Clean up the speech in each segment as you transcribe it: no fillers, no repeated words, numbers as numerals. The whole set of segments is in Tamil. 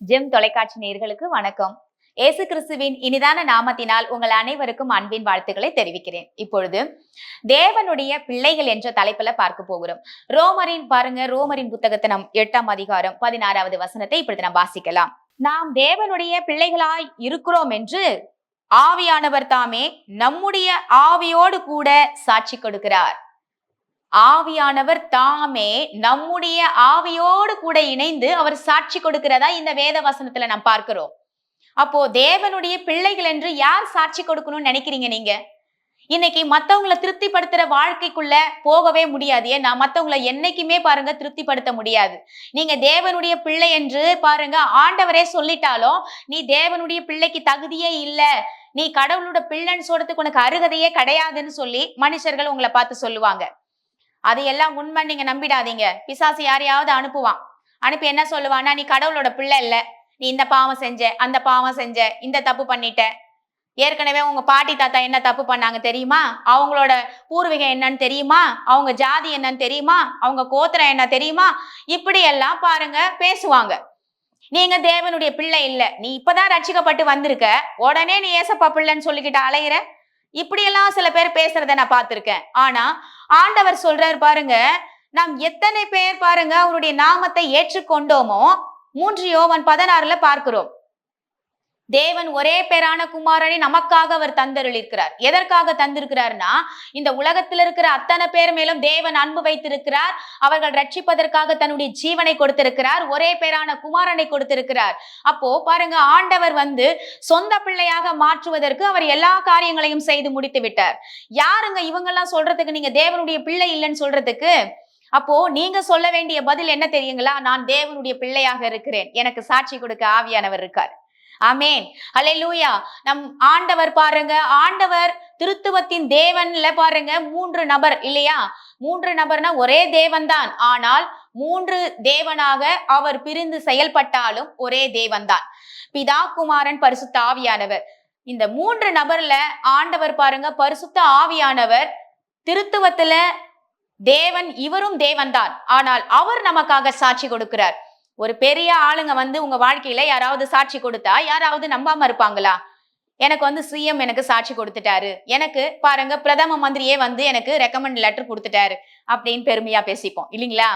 ஜெம் தொலைக்காட்சி நேயர்களுக்கு வணக்கம். இயேசு கிறிஸ்துவின் இனிதான நாமத்தினால் உங்கள் அனைவருக்கும் அன்பின் வாழ்த்துக்களை தெரிவிக்கிறேன். இப்பொழுது தேவனுடைய பிள்ளைகள் என்ற தலைப்புல பார்க்க போகிறோம். ரோமரின் புத்தகத்தை நாம் 8ஆம் அதிகாரம் 16வது வசனத்தை இப்பொழுது நாம் வாசிக்கலாம். நாம் தேவனுடைய பிள்ளைகளாய் இருக்கிறோம் என்று ஆவியானவர் தாமே நம்முடைய ஆவியோடு கூட சாட்சி கொடுக்கிறார். ஆவியானவர் தாமே நம்முடைய ஆவியோடு கூட இணைந்து அவர் சாட்சி கொடுக்கிறதா இந்த வேத வசனத்துல நாம் பார்க்கிறோம். அப்போ தேவனுடைய பிள்ளைகள் என்று யார் சாட்சி கொடுக்கணும்னு நினைக்கிறீங்க நீங்க? இன்னைக்கு மத்தவங்களை திருப்திப்படுத்துற வாழ்க்கைக்குள்ள போகவே முடியாது. ஏன்னா மத்தவங்களை என்னைக்குமே பாருங்க திருப்திப்படுத்த முடியாது. நீங்க தேவனுடைய பிள்ளை என்று பாருங்க ஆண்டவரே சொல்லிட்டாலும் நீ தேவனுடைய பிள்ளைக்கு தகுதியே இல்ல, நீ கடவுளோட பிள்ளைன்னு சொல்றதுக்கு உனக்கு அருகதையே கிடையாதுன்னு சொல்லி மனுஷர்கள் உங்களை பார்த்து சொல்லுவாங்க. அது எல்லாம் உண்மை, நீங்க நம்பிடாதீங்க. பிசாசு யாரையாவது அனுப்புவான். அனுப்பி என்ன சொல்லுவான்னா, நீ கடவுளோட பிள்ளை இல்ல, நீ இந்த பாவம் செஞ்ச, அந்த பாவம் செஞ்ச, இந்த தப்பு பண்ணிட்ட, ஏற்கனவே உங்க பாட்டி தாத்தா என்ன தப்பு பண்ணாங்க தெரியுமா, அவங்களோட பூர்வீகம் என்னன்னு தெரியுமா, அவங்க ஜாதி என்னன்னு தெரியுமா, அவங்க கோத்திரம் என்ன தெரியுமா, இப்படி எல்லாம் பாருங்க பேசுவாங்க. நீங்க தேவனுடைய பிள்ளை இல்ல, நீ இப்பதான் ரட்சிக்கப்பட்டு வந்திருக்க, உடனே நீ ஏசப்பா பிள்ளைன்னு சொல்லிக்கிட்டு அலையிற, இப்படியெல்லாம் சில பேர் பேசுறத நான் பார்த்திருக்கேன். ஆனா ஆண்டவர் சொல்றாரு பாருங்க, நாம் எத்தனை பேர் பாருங்க அவருடைய நாமத்தை ஏற்றுக்கொண்டோமோ 3 யோவான் 16 பார்க்கிறோம். தேவன் ஒரே பேரான குமாரனை நமக்காக அவர் தந்தருளிருக்கிறார். எதற்காக தந்திருக்கிறார்னா, இந்த உலகத்தில் இருக்கிற அத்தனை பேர் மேலும் தேவன் அன்பு வைத்திருக்கிறார். அவர்கள் ரட்சிப்பதற்காக தன்னுடைய ஜீவனை கொடுத்திருக்கிறார். ஒரே பேரான குமாரனை கொடுத்திருக்கிறார். அப்போ பாருங்க, ஆண்டவர் சொந்த பிள்ளையாக மாற்றுவதற்கு அவர் எல்லா காரியங்களையும் செய்து முடித்து விட்டார். யாருங்க இவங்கெல்லாம் சொல்றதுக்கு நீங்க தேவனுடைய பிள்ளை இல்லைன்னு சொல்றதுக்கு? அப்போ நீங்க சொல்ல வேண்டிய பதில் என்ன தெரியுங்களா? நான் தேவனுடைய பிள்ளையாக இருக்கிறேன், எனக்கு சாட்சி கொடுக்க ஆவியானவர் இருக்கார். ஆமேன், ஹல்லேலூயா. நம் ஆண்டவர் பாருங்க, ஆண்டவர் திருத்துவத்தின் தேவன்ல பாருங்க 3 நபர் இல்லையா? 3 நபர்னா ஒரே தேவன் தான், ஆனால் 3 தேவனாக அவர் பிரிந்து செயல்பட்டாலும் ஒரே தேவன் தான். பிதா, குமாரன், பரிசுத்த ஆவியானவர். இந்த 3 நபர்ல ஆண்டவர் பாருங்க பரிசுத்த ஆவியானவர் திருத்துவத்துல தேவன், இவரும் தேவன் தான், ஆனால் அவர் நமக்காக சாட்சி கொடுக்கிறார். ஒரு பெரிய ஆளுங்க உங்க வாழ்க்கையில யாராவது சாட்சி கொடுத்தா யாராவது நம்பாம இருப்பாங்களா? எனக்கு சிஎம் எனக்கு சாட்சி கொடுத்துட்டாரு, எனக்கு பாருங்க பிரதம மந்திரியே எனக்கு ரெக்கமெண்ட் லெட்டர் கொடுத்துட்டாரு அப்படின்னு பெருமையா பேசிப்போம் இல்லைங்களா?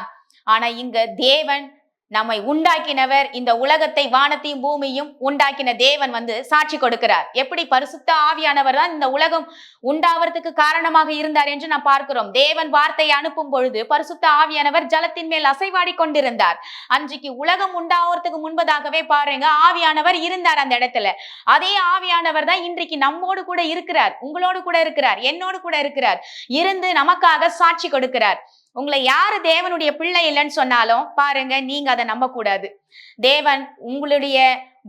ஆனா இங்க தேவன், நம்மை உண்டாக்கினவர், இந்த உலகத்தை வானத்தையும் பூமியும் உண்டாக்கின தேவன் சாட்சி கொடுக்கிறார். எப்படி? பரிசுத்த ஆவியானவர் தான் இந்த உலகம் உண்டாவதுக்கு காரணமாக இருந்தார் என்று நாம் பார்க்கிறோம். தேவன் வார்த்தையை அனுப்பும் பொழுது பரிசுத்த ஆவியானவர் ஜலத்தின் மேல் அசைவாடி கொண்டிருந்தார். அன்றைக்கு உலகம் உண்டாவதுக்கு முன்பதாகவே பாருங்க ஆவியானவர் இருந்தார் அந்த இடத்துல. அதே ஆவியானவர் தான் இன்றைக்கு நம்மோடு கூட இருக்கிறார், உங்களோடு கூட இருக்கிறார், என்னோடு கூட இருக்கிறார், இருந்து நமக்காக சாட்சி கொடுக்கிறார். உங்களை யாரு தேவனுடைய பிள்ளை இல்லைன்னு சொன்னாலும் பாருங்க, நீங்க அதை நம்ப கூடாது. தேவன் உங்களுடைய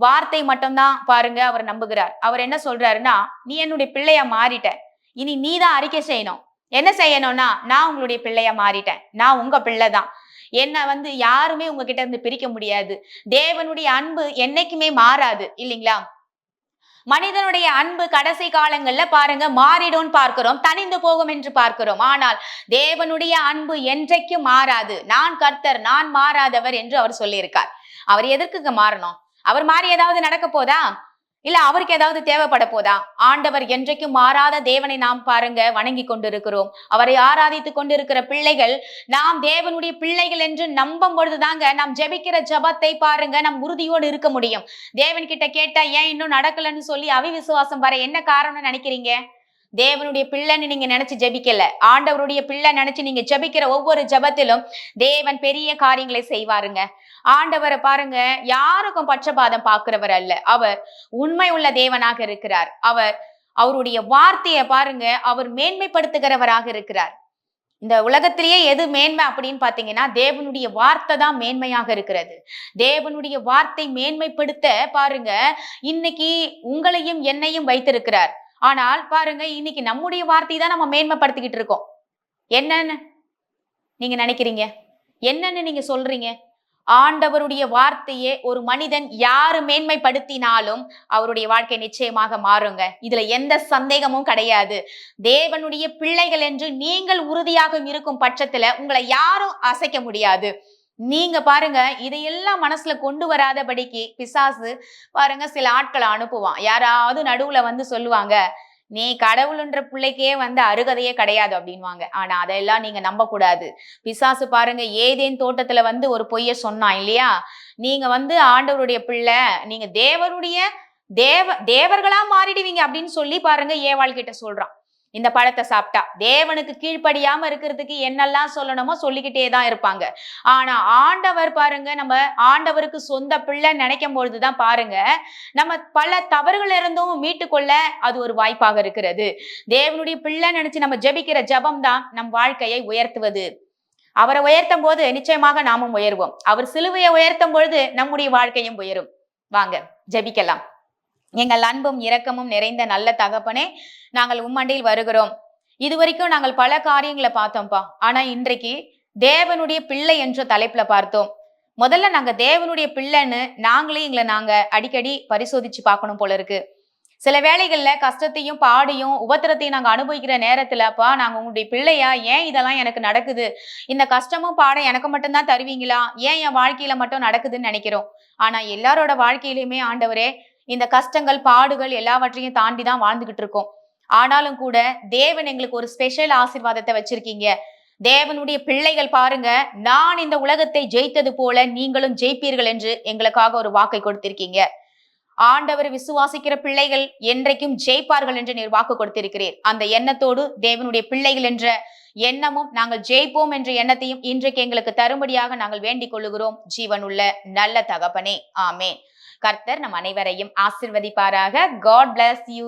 வார்த்தை மட்டும்தான் பாருங்க அவர் நம்புகிறார். அவர் என்ன சொல்றாருன்னா, நீ என்னுடைய பிள்ளையா மாறிட்ட, இனி நீ தான் அறிக்கை செய்யணும். என்ன செய்யணும்னா, நான் உங்களுடைய பிள்ளையா மாறிட்டேன், நான் உங்க பிள்ளைதான், என்ன யாருமே உங்ககிட்ட இருந்து பிரிக்க முடியாது. தேவனுடைய அன்பு என்னைக்குமே மாறாது இல்லைங்களா? மனிதனுடைய அன்பு கடைசி காலங்கள்ல பாருங்க மாறிடும் பார்க்கிறோம், தனிந்து போகும் என்று பார்க்கிறோம். ஆனால் தேவனுடைய அன்பு என்றைக்கும் மாறாது. நான் கர்த்தர், நான் மாறாதவர் என்று அவர் சொல்லியிருக்கார். அவர் எதற்குங்க மாறணும்? அவர் மாறி ஏதாவது நடக்க போதா? இல்ல அவருக்கு ஏதாவது தேவைப்பட போதா? ஆண்டவர் என்றைக்கும் மாறாத தேவனை நாம் பாருங்க வணங்கி கொண்டிருக்கிறோம். அவரை ஆராதித்து கொண்டிருக்கிற பிள்ளைகள், நாம் தேவனுடைய பிள்ளைகள் என்று நம்பும் பொழுதுதாங்க நாம் ஜெபிக்கிற ஜபத்தை பாருங்க நம் உறுதியோடு இருக்க முடியும். தேவன் கிட்ட கேட்டா ஏன் இன்னும் நடக்கலன்னு சொல்லி அவிவிசுவாசம் வர என்ன காரணம்னு நினைக்கிறீங்க? தேவனுடைய பிள்ளைன்னு நீங்க நினைச்சு ஜெபிக்கல, ஆண்டவருடைய பிள்ளை நினைச்சு நீங்க ஜெபிக்கிற ஒவ்வொரு ஜபத்திலும் தேவன் பெரிய காரியங்களை செய்வாருங்க. ஆண்டவரை பாருங்க யாருக்கும் பட்சபாதம் பார்க்கிறவர் அல்ல. அவர் உண்மை உள்ள தேவனாக இருக்கிறார். அவருடைய வார்த்தையை பாருங்க அவர் மேன்மைப்படுத்துகிறவராக இருக்கிறார். இந்த உலகத்திலேயே எது மேன்மை அப்படின்னு பாத்தீங்கன்னா, தேவனுடைய வார்த்தை தான் மேன்மையாக இருக்கிறது. தேவனுடைய வார்த்தை மேன்மைப்படுத்த பாருங்க இன்னைக்கு உங்களையும் என்னையும் வைத்திருக்கிறார். ஆனால் பாருங்க இன்னைக்கு நம்முடைய வார்த்தை தான் நம்ம மேன்மைப்படுத்திக்கிட்டு இருக்கோம். என்னன்னு நீங்க நினைக்கிறீங்க? என்னன்னு நீங்க சொல்றீங்க? ஆண்டவருடைய வார்த்தையே ஒரு மனிதன் யாரு மேன்மைப்படுத்தினாலும் அவருடைய வாழ்க்கை நிச்சயமாக மாறுங்க. இதுல எந்த சந்தேகமும் கிடையாது. தேவனுடைய பிள்ளைகள் என்று நீங்கள் உறுதியாக இருக்கும் பட்சத்துல உங்களை யாரும் அசைக்க முடியாது. நீங்க பாருங்க, இதையெல்லாம் மனசுல கொண்டு வராதபடிக்கு பிசாசு பாருங்க சில ஆட்களை அனுப்புவான். யாராவது நடுவுல வந்து சொல்லுவாங்க, நீ கடவுள்ன்ற பிள்ளைக்கே வந்து அருகதையே கிடையாது அப்படின்வாங்க. ஆனா அதெல்லாம் நீங்க நம்ப கூடாது. பிசாசு பாருங்க ஏதேன் தோட்டத்துல வந்து ஒரு பொய்ய சொன்னான் இல்லையா? நீங்க வந்து ஆண்டவருடைய பிள்ளை, நீங்க தேவர்களா மாறிடுவீங்க அப்படின்னு சொல்லி பாருங்க ஏவாள் கிட்ட சொல்றான். இந்த பழத்தை சாப்பிட்டா தேவனுக்கு கீழ்ப்படியாம இருக்கிறதுக்கு என்னெல்லாம் சொல்லணுமோ சொல்லிக்கிட்டே தான் இருப்பாங்க. ஆனா ஆண்டவர் பாருங்க, நம்ம ஆண்டவருக்கு சொந்த பிள்ளை நினைக்கும் பொழுதுதான் பாருங்க நம்ம பல தவறுகள் இருந்தும் மீட்டுக்கொள்ள அது ஒரு வாய்ப்பாக இருக்கிறது. தேவனுடைய பிள்ளை நினைச்சு நம்ம ஜெபிக்கிற ஜெபம் தான் நம் வாழ்க்கையை உயர்த்துவது. அவரை உயர்த்தும் போது நிச்சயமாக நாமும் உயர்வோம். அவர் சிலுவையை உயர்த்தும் பொழுது நம்முடைய வாழ்க்கையும் உயரும். வாங்க ஜெபிக்கலாம். எங்கள் அன்பும் இரக்கமும் நிறைந்த நல்ல தகப்பனே, நாங்கள் உம்மண்டையில் வருகிறோம். இதுவரைக்கும் நாங்கள் பல காரியங்களை பார்த்தோம்ப்பா. ஆனா இன்றைக்கு தேவனுடைய பிள்ளை என்ற தலைப்புல பார்த்தோம். முதல்ல நாங்க தேவனுடைய பிள்ளைன்னு நாங்க அடிக்கடி பரிசோதிச்சு பார்க்கணும் போல இருக்கு. சில வேளைகள்ல கஷ்டத்தையும் பாடையும் உபத்திரத்தையும் நாங்க அனுபவிக்கிற நேரத்துலப்பா, நாங்க உங்களுடைய பிள்ளையா, ஏன் இதெல்லாம் எனக்கு நடக்குது, இந்த கஷ்டமும் பாடம் எனக்கு மட்டும்தான் தருவீங்களா, ஏன் என் வாழ்க்கையில மட்டும் நடக்குதுன்னு நினைக்கிறோம். ஆனா எல்லாரோட வாழ்க்கையிலுமே ஆண்டவரே இந்த கஷ்டங்கள் பாடுகள் எல்லாவற்றையும் தாண்டி தான் வாழ்ந்துகிட்டு இருக்கோம். ஆனாலும் கூட தேவன் எங்களுக்கு ஒரு ஸ்பெஷல் ஆசீர்வாதத்தை வச்சிருக்கீங்க. தேவனுடைய பிள்ளைகள் பாருங்க, நான் இந்த உலகத்தை ஜெயித்தது போல நீங்களும் ஜெயிப்பீர்கள் என்று எங்களுக்காக ஒரு வாக்கை கொடுத்திருக்கீங்க. ஆண்டவர் விசுவாசிக்கிற பிள்ளைகள் என்றைக்கும் ஜெயிப்பார்கள் என்று நீர் வாக்கு கொடுத்திருக்கிறீர். அந்த எண்ணத்தோடு தேவனுடைய பிள்ளைகள் என்ற எண்ணமும் நாங்கள் ஜெயிப்போம் என்ற எண்ணத்தையும் இன்றைக்கு எங்களுக்கு தரும்படியாக நாங்கள் வேண்டிக் கொள்ளுகிறோம். ஜீவனுள்ள நல்ல தகப்பனே, ஆமென். கர்த்தர் நம் அனைவரையும் ஆசீர்வதிப்பாராக. God bless you.